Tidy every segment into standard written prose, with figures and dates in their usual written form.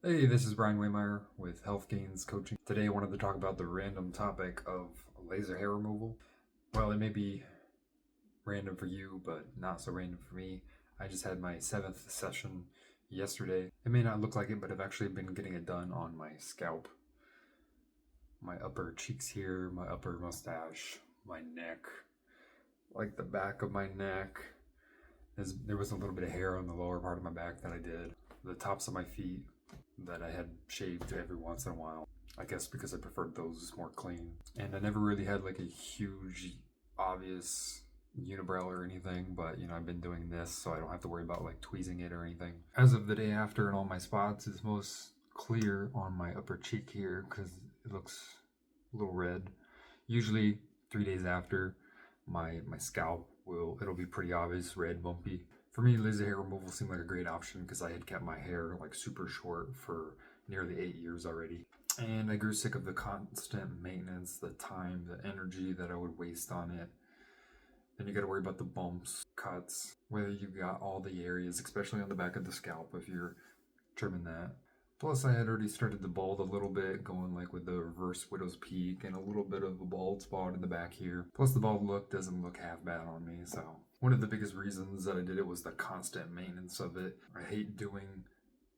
Hey, this is Brian Waymeyer with Health Gains Coaching. Today I wanted to talk about the random topic of laser hair removal. Well, it may be random for you, but not so random for me. I just had my 7th session yesterday. It may not look like it, but I've actually been getting it done on my scalp. My upper cheeks here, my upper mustache, my neck, like the back of my neck. There was a little bit of hair on the lower part of my back that I did. The tops of my feet that I had shaved every once in a while. I guess because I preferred those more clean. And I never really had like a huge, obvious unibrow or anything, but I've been doing this so I don't have to worry about like tweezing it or anything. As of the day after, and all my spots is most clear on my upper cheek here because it looks a little red. Usually 3 days after, my scalp it'll be pretty obvious, red, bumpy. For me, laser hair removal seemed like a great option because I had kept my hair like super short for nearly 8 years already. And I grew sick of the constant maintenance, the time, the energy that I would waste on it. Then you got to worry about the bumps, cuts, whether you got all the areas, especially on the back of the scalp if you're trimming that. Plus, I had already started to bald a little bit, going like with the reverse widow's peak and a little bit of a bald spot in the back here. Plus, the bald look doesn't look half bad on me, so. One of the biggest reasons that I did it was the constant maintenance of it. I hate doing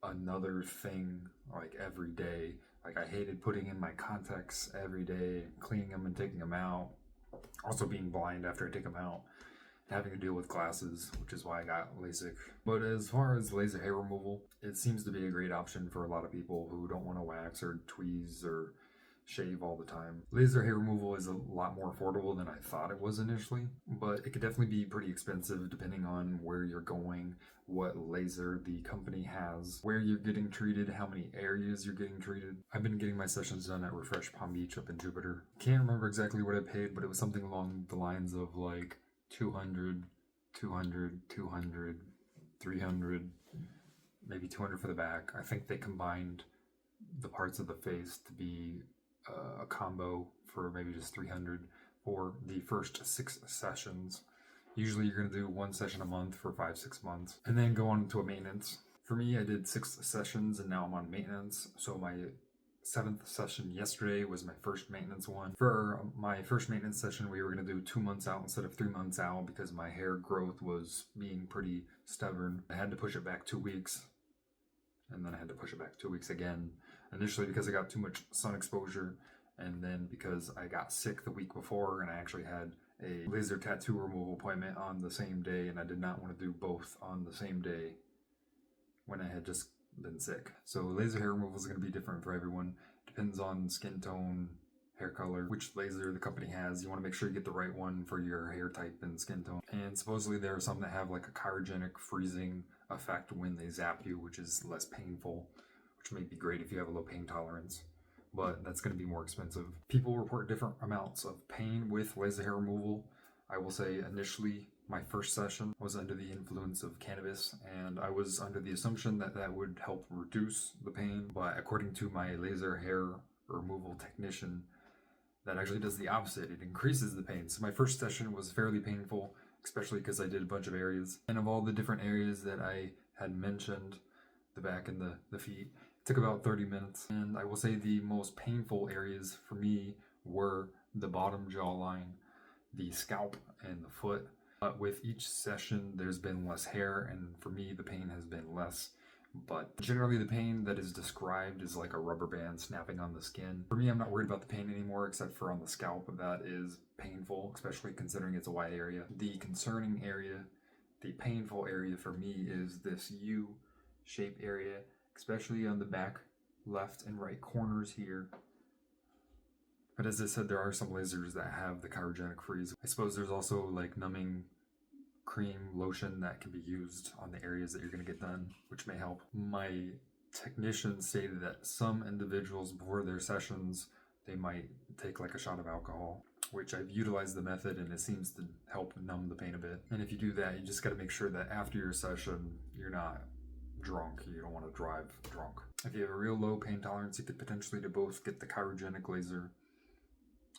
another thing like every day. Like I hated putting in my contacts every day, cleaning them and taking them out. Also being blind after I take them out. Having to deal with glasses, which is why I got LASIK. But as far as laser hair removal, it seems to be a great option for a lot of people who don't want to wax or tweeze or shave all the time. Laser hair removal is a lot more affordable than I thought it was initially, but it could definitely be pretty expensive depending on where you're going, what laser the company has, where you're getting treated, how many areas you're getting treated. I've been getting my sessions done at Refresh Palm Beach up in Jupiter. Can't remember exactly what I paid, but it was something along the lines of like 200, 200, 200, 300, maybe 200 for the back. I think they combined the parts of the face to be a combo for maybe just 300 for the first 6 sessions. Usually you're going to do 1 session a month for 5-6 months and then go on to a maintenance. For me, I did 6 sessions and now I'm on maintenance. So my 7th session yesterday was my first maintenance one. For my first maintenance session, we were going to do 2 months out instead of 3 months out because my hair growth was being pretty stubborn. I had to push it back 2 weeks, and then I had to push it back 2 weeks again. Initially because I got too much sun exposure, and then because I got sick the week before and I actually had a laser tattoo removal appointment on the same day, and I did not want to do both on the same day when I had just been sick. So laser hair removal is going to be different for everyone. Depends on skin tone, hair color, which laser the company has. You want to make sure you get the right one for your hair type and skin tone. And supposedly there are some that have like a cryogenic freezing effect when they zap you, which is less painful, which may be great if you have a low pain tolerance, but that's going to be more expensive. People report different amounts of pain with laser hair removal. I will say initially my first session was under the influence of cannabis, and I was under the assumption that that would help reduce the pain, but according to my laser hair removal technician, that actually does the opposite. It increases the pain. So my first session was fairly painful, especially because I did a bunch of areas. And of all the different areas that I had mentioned, the back and the feet, it took about 30 minutes. And I will say the most painful areas for me were the bottom jawline, the scalp, and the foot. But with each session, there's been less hair, and for me, the pain has been less. But generally the pain that is described is like a rubber band snapping on the skin. For me, I'm not worried about the pain anymore, except for on the scalp. That is painful, especially considering it's a wide area. The concerning area, the painful area for me is this U-shape area, especially on the back left and right corners here. But as I said, there are some lasers that have the cryogenic freeze. I suppose there's also like numbing cream, lotion that can be used on the areas that you're going to get done, which may help. My technician stated that some individuals before their sessions, they might take like a shot of alcohol, which I've utilized the method and it seems to help numb the pain a bit. And if you do that, you just got to make sure that after your session, you're not drunk. You don't want to drive drunk. If you have a real low pain tolerance, you could potentially do both. Get the cryogenic laser,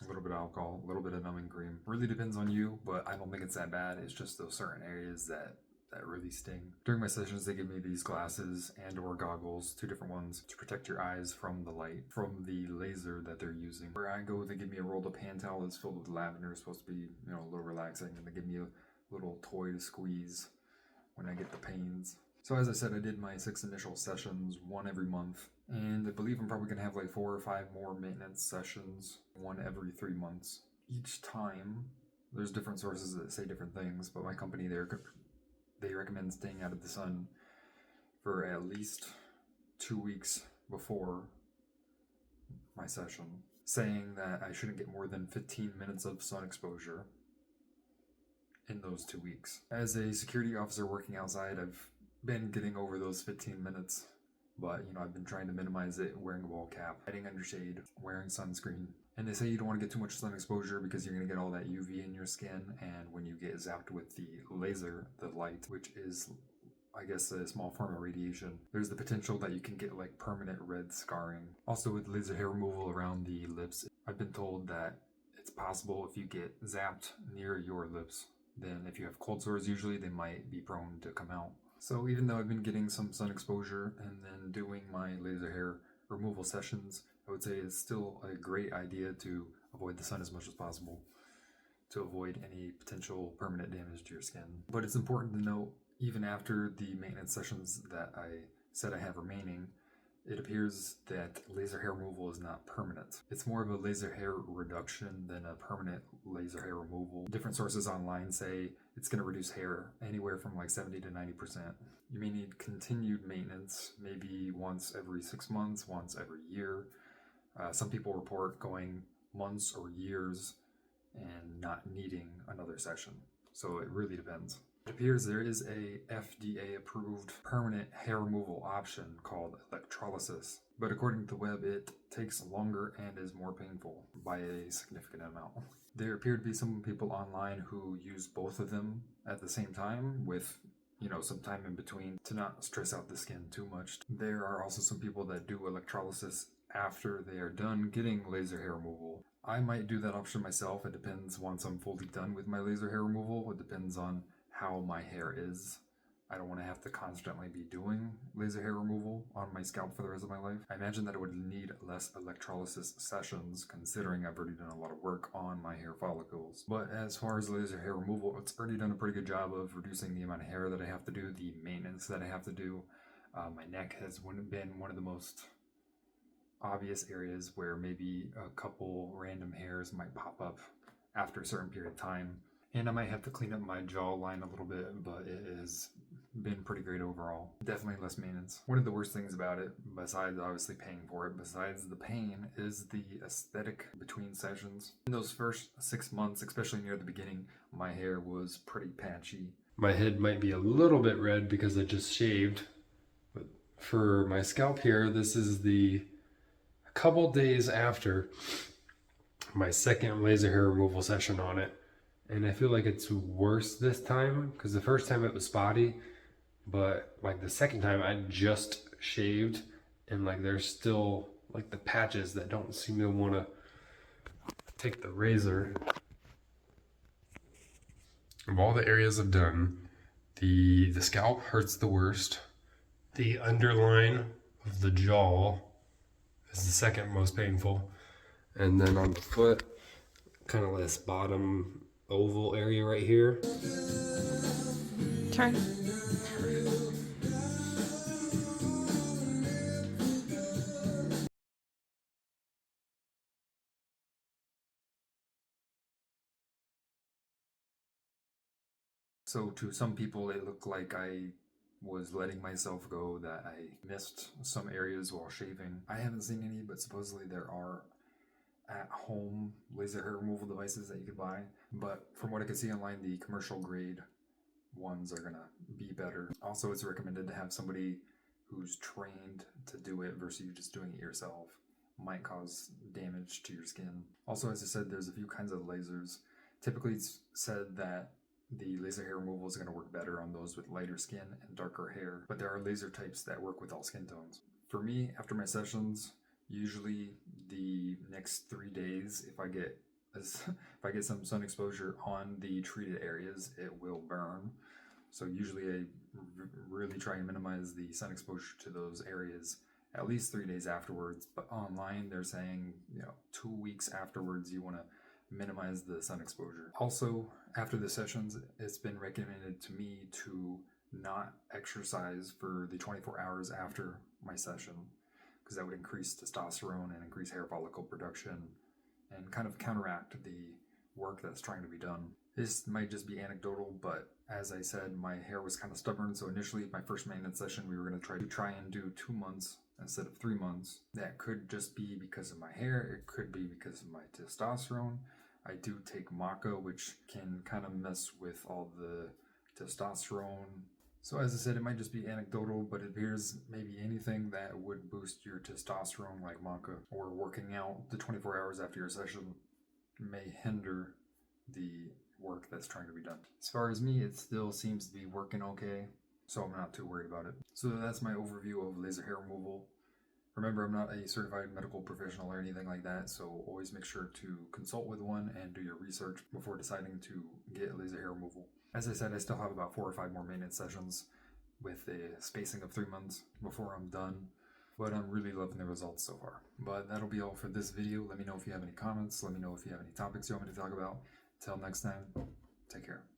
a little bit of alcohol, a little bit of numbing cream. Really depends on you, but I don't think it's that bad. It's just those certain areas that that really sting. During my sessions, they give me these glasses and or goggles, 2 different ones, to protect your eyes from the light, from the laser that they're using. Where I go, they give me a rolled up hand towel that's filled with lavender. It's supposed to be, a little relaxing, and they give me a little toy to squeeze when I get the pains. So as I said, I did my 6 initial sessions, 1 every month, and I believe I'm probably going to have like 4 or 5 more maintenance sessions, 1 every 3 months. Each time, there's different sources that say different things, but my company there, they recommend staying out of the sun for at least 2 weeks before my session, saying that I shouldn't get more than 15 minutes of sun exposure in those 2 weeks. As a security officer working outside, I've been getting over those 15 minutes, but I've been trying to minimize it, wearing a ball cap, hiding under shade, wearing sunscreen. And they say you don't want to get too much sun exposure because you're going to get all that UV in your skin, and when you get zapped with the laser, the light, which is, I guess, a small form of radiation, there's the potential that you can get like permanent red scarring. Also, with laser hair removal around the lips, I've been told that it's possible if you get zapped near your lips, then if you have cold sores, usually they might be prone to come out. So even though I've been getting some sun exposure and then doing my laser hair removal sessions, I would say it's still a great idea to avoid the sun as much as possible to avoid any potential permanent damage to your skin. But it's important to note, even after the maintenance sessions that I said I have remaining, it appears that laser hair removal is not permanent. It's more of a laser hair reduction than a permanent laser hair removal. Different sources online say it's going to reduce hair anywhere from like 70 to 90%. You may need continued maintenance, maybe once every 6 months, once every year. Some people report going months or years and not needing another session. So it really depends. It appears there is a FDA approved permanent hair removal option called Electrolysis, but according to the web, it takes longer and is more painful by a significant amount. There appear to be some people online who use both of them at the same time with some time in between to not stress out the skin too much. There are also some people that do electrolysis after they are done getting laser hair removal. I might do that option myself. It depends once I'm fully done with my laser hair removal. It depends on how my hair is. I don't want to have to constantly be doing laser hair removal on my scalp for the rest of my life. I imagine that it would need less electrolysis sessions, considering I've already done a lot of work on my hair follicles. But as far as laser hair removal, it's already done a pretty good job of reducing the amount of hair that I have to do, the maintenance that I have to do. My neck has been one of the most obvious areas where maybe a couple random hairs might pop up after a certain period of time. And I might have to clean up my jawline a little bit, but it has been pretty great overall. Definitely less maintenance. One of the worst things about it, besides obviously paying for it, besides the pain, is the aesthetic between sessions. In those first 6 months, especially near the beginning, my hair was pretty patchy. My head might be a little bit red because I just shaved. But for my scalp here, this is a couple days after my second laser hair removal session on it. And I feel like it's worse this time because the first time it was spotty, but like the second time I just shaved and like there's still like the patches that don't seem to want to take the razor. Of all the areas I've done, the scalp hurts the worst. The underline of the jaw is the second most painful. And then on the foot, kind of this bottom oval area right here. Turn. So to some people, it looked like I was letting myself go, that I missed some areas while shaving. I haven't seen any, but supposedly there are at-home laser hair removal devices that you could buy. But from what I could see online, the commercial grade ones are gonna be better. Also, it's recommended to have somebody who's trained to do it versus you just doing it yourself. Might cause damage to your skin. Also, as I said, there's a few kinds of lasers. Typically, it's said that the laser hair removal is going to work better on those with lighter skin and darker hair, but there are laser types that work with all skin tones. For me, after my sessions, usually the next 3 days, if I get some sun exposure on the treated areas, it will burn. So usually I really try and minimize the sun exposure to those areas at least 3 days afterwards. But online, they're saying, 2 weeks afterwards, you want to minimize the sun exposure. Also, after the sessions, it's been recommended to me to not exercise for the 24 hours after my session, because that would increase testosterone and increase hair follicle production and kind of counteract the work that's trying to be done. This might just be anecdotal, but as I said, my hair was kind of stubborn, so initially my first maintenance session we were going to try and do 2 months instead of 3 months. That could just be because of my hair, it could be because of my testosterone. I do take maca, which can kind of mess with all the testosterone. So as I said, it might just be anecdotal, but it appears maybe anything that would boost your testosterone like maca or working out the 24 hours after your session may hinder the work that's trying to be done. As far as me, it still seems to be working okay, so I'm not too worried about it. So that's my overview of laser hair removal. Remember, I'm not a certified medical professional or anything like that, so always make sure to consult with one and do your research before deciding to get laser hair removal. As I said, I still have about 4 or 5 more maintenance sessions with a spacing of 3 months before I'm done, but I'm really loving the results so far. But that'll be all for this video. Let me know if you have any comments. Let me know if you have any topics you want me to talk about. Till next time, take care.